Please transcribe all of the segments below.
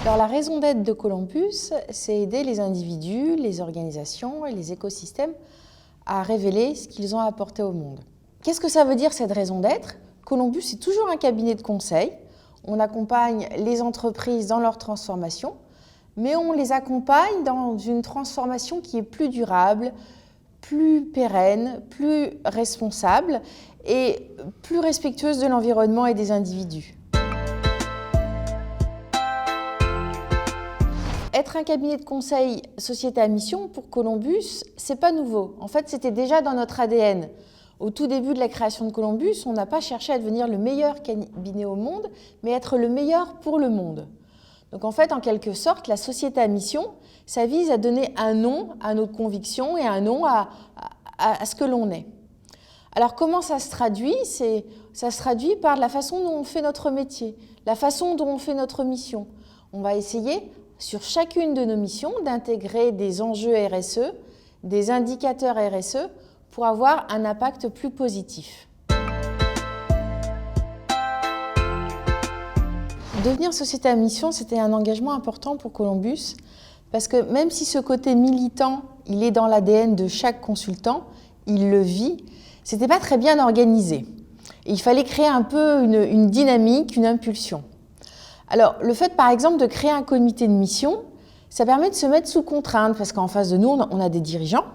Alors, la raison d'être de Columbus, c'est aider les individus, les organisations et les écosystèmes à révéler ce qu'ils ont à apporter au monde. Qu'est-ce que ça veut dire cette raison d'être? Columbus est toujours un cabinet de conseil. On accompagne les entreprises dans leur transformation, mais on les accompagne dans une transformation qui est plus durable, plus pérenne, plus responsable et plus respectueuse de l'environnement et des individus. Être un cabinet de conseil société à mission pour Columbus, c'est pas nouveau. En fait, c'était déjà dans notre ADN. Au tout début de la création de Columbus, on n'a pas cherché à devenir le meilleur cabinet au monde, mais être le meilleur pour le monde. Donc en fait, en quelque sorte, la société à mission, ça vise à donner un nom à notre conviction et un nom à ce que l'on est. Alors comment ça se traduit? Ça se traduit par la façon dont on fait notre métier, la façon dont on fait notre mission. On va essayer, sur chacune de nos missions, d'intégrer des enjeux RSE, des indicateurs RSE, pour avoir un impact plus positif. Devenir société à mission, c'était un engagement important pour Columbus, parce que même si ce côté militant, il est dans l'ADN de chaque consultant, il le vit, c'était pas très bien organisé. Et il fallait créer un peu une dynamique, une impulsion. Alors, le fait, par exemple, de créer un comité de mission, ça permet de se mettre sous contrainte, parce qu'en face de nous, on a des dirigeants,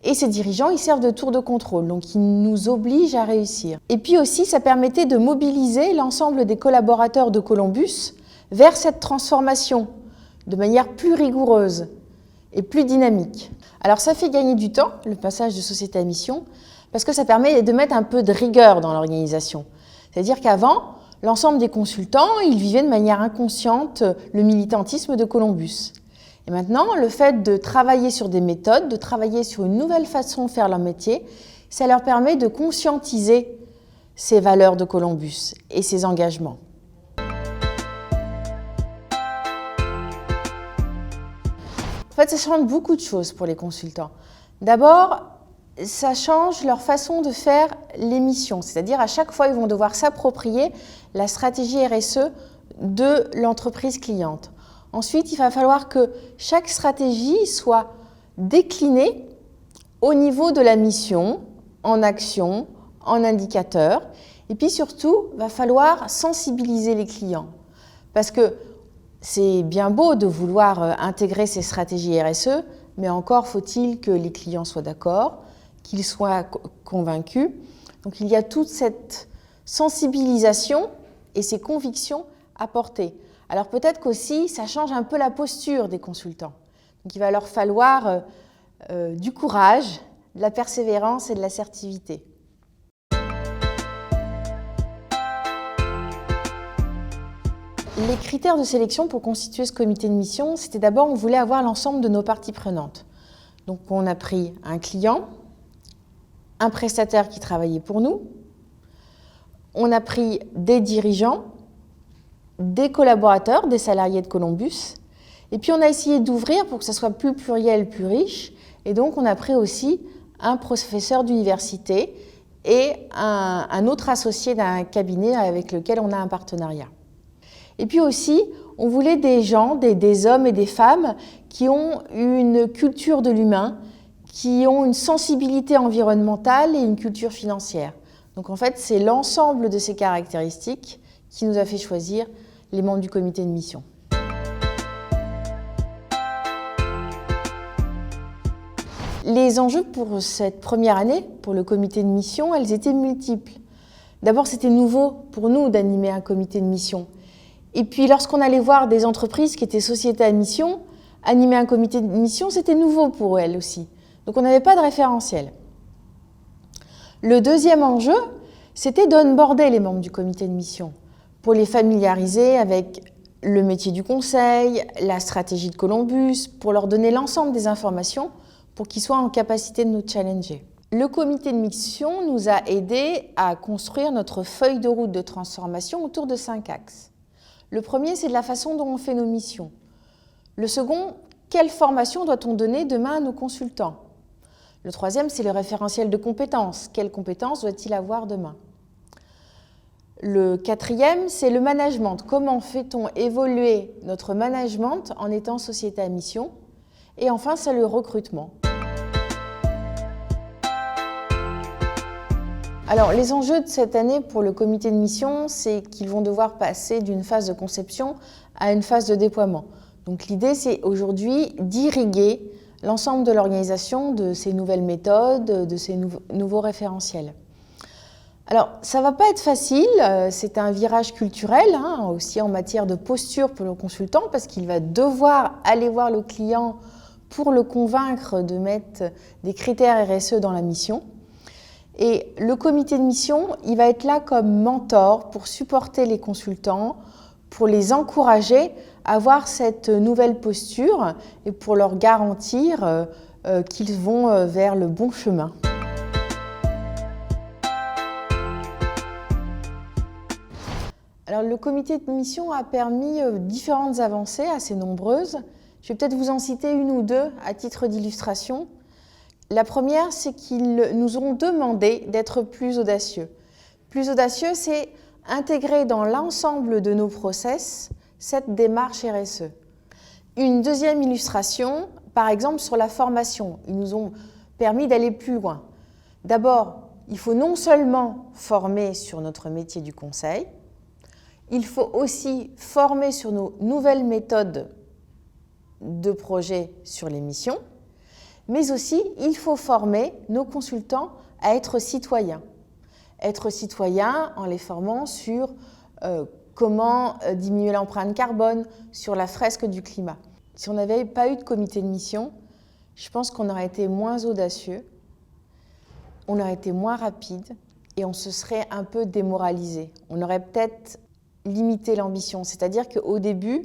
et ces dirigeants, ils servent de tour de contrôle, donc ils nous obligent à réussir. Et puis aussi, ça permettait de mobiliser l'ensemble des collaborateurs de Columbus vers cette transformation, de manière plus rigoureuse et plus dynamique. Alors ça fait gagner du temps, le passage de société à mission, parce que ça permet de mettre un peu de rigueur dans l'organisation. C'est-à-dire qu'avant, l'ensemble des consultants, ils vivaient de manière inconsciente le militantisme de Columbus. Et maintenant, le fait de travailler sur des méthodes, de travailler sur une nouvelle façon de faire leur métier, ça leur permet de conscientiser ces valeurs de Columbus et ces engagements. En fait, ça change beaucoup de choses pour les consultants. D'abord, ça change leur façon de faire les missions, c'est-à-dire à chaque fois, ils vont devoir s'approprier la stratégie RSE de l'entreprise cliente. Ensuite, il va falloir que chaque stratégie soit déclinée au niveau de la mission, en action, en indicateur. Et puis surtout, il va falloir sensibiliser les clients. Parce que c'est bien beau de vouloir intégrer ces stratégies RSE, mais encore faut-il que les clients soient d'accord, qu'ils soient convaincus. Donc il y a toute cette sensibilisation et ces convictions à porter. Alors peut-être qu'aussi, ça change un peu la posture des consultants. Donc il va leur falloir du courage, de la persévérance et de l'assertivité. Les critères de sélection pour constituer ce comité de mission, c'était d'abord, on voulait avoir l'ensemble de nos parties prenantes. Donc on a pris un client, un prestataire qui travaillait pour nous, on a pris des dirigeants, des collaborateurs, des salariés de Columbus, et puis on a essayé d'ouvrir pour que ça soit plus pluriel, plus riche, et donc on a pris aussi un professeur d'université et un autre associé d'un cabinet avec lequel on a un partenariat. Et puis aussi, on voulait des gens, des hommes et des femmes qui ont une culture de l'humain, qui ont une sensibilité environnementale et une culture financière. Donc en fait, c'est l'ensemble de ces caractéristiques qui nous a fait choisir les membres du comité de mission. Les enjeux pour cette première année, pour le comité de mission, elles étaient multiples. D'abord, c'était nouveau pour nous d'animer un comité de mission. Et puis, lorsqu'on allait voir des entreprises qui étaient sociétés à mission, animer un comité de mission, c'était nouveau pour elles aussi. Donc, on n'avait pas de référentiel. Le deuxième enjeu, c'était d'onboarder les membres du comité de mission, pour les familiariser avec le métier du conseil, la stratégie de Columbus, pour leur donner l'ensemble des informations pour qu'ils soient en capacité de nous challenger. Le comité de mission nous a aidés à construire notre feuille de route de transformation autour de 5 axes. Le premier, c'est de la façon dont on fait nos missions. Le second, quelle formation doit-on donner demain à nos consultants? Le troisième, c'est le référentiel de compétences. Quelles compétences doit-il avoir demain? Le quatrième, c'est le management. Comment fait-on évoluer notre management en étant société à mission? Et enfin, c'est le recrutement. Alors, les enjeux de cette année pour le comité de mission, c'est qu'ils vont devoir passer d'une phase de conception à une phase de déploiement. Donc, l'idée, c'est aujourd'hui d'irriguer l'ensemble de l'organisation de ces nouvelles méthodes, de ces nouveaux référentiels. Alors, ça ne va pas être facile, c'est un virage culturel, aussi en matière de posture pour le consultant, parce qu'il va devoir aller voir le client pour le convaincre de mettre des critères RSE dans la mission. Et le comité de mission, il va être là comme mentor pour supporter les consultants, pour les encourager à avoir cette nouvelle posture et pour leur garantir qu'ils vont vers le bon chemin. Alors, le comité de mission a permis différentes avancées assez nombreuses. Je vais peut-être vous en citer une ou deux à titre d'illustration. La première, c'est qu'ils nous ont demandé d'être plus audacieux. Plus audacieux, c'est intégrer dans l'ensemble de nos process cette démarche RSE. Une deuxième illustration, par exemple sur la formation. Ils nous ont permis d'aller plus loin. D'abord, il faut non seulement former sur notre métier du conseil, il faut aussi former sur nos nouvelles méthodes de projet sur les missions, mais aussi il faut former nos consultants à être citoyens. Être citoyens en les formant sur comment diminuer l'empreinte carbone, sur la fresque du climat. Si on n'avait pas eu de comité de mission, je pense qu'on aurait été moins audacieux, on aurait été moins rapide et on se serait un peu démoralisé. On aurait peut-être limité l'ambition, c'est-à-dire qu'au début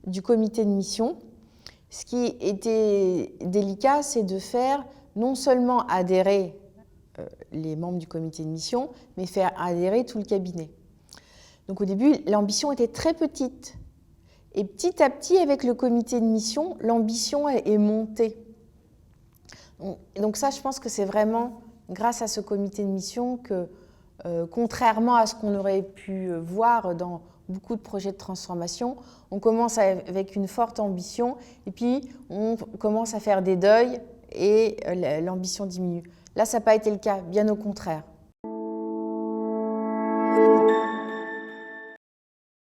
du comité de mission, ce qui était délicat, c'est de faire non seulement adhérer les membres du comité de mission, mais faire adhérer tout le cabinet. Donc au début, l'ambition était très petite. Et petit à petit, avec le comité de mission, l'ambition est montée. Donc ça, je pense que c'est vraiment grâce à ce comité de mission que, contrairement à ce qu'on aurait pu voir dans beaucoup de projets de transformation, on commence avec une forte ambition et puis on commence à faire des deuils et l'ambition diminue. Là, ça n'a pas été le cas, bien au contraire.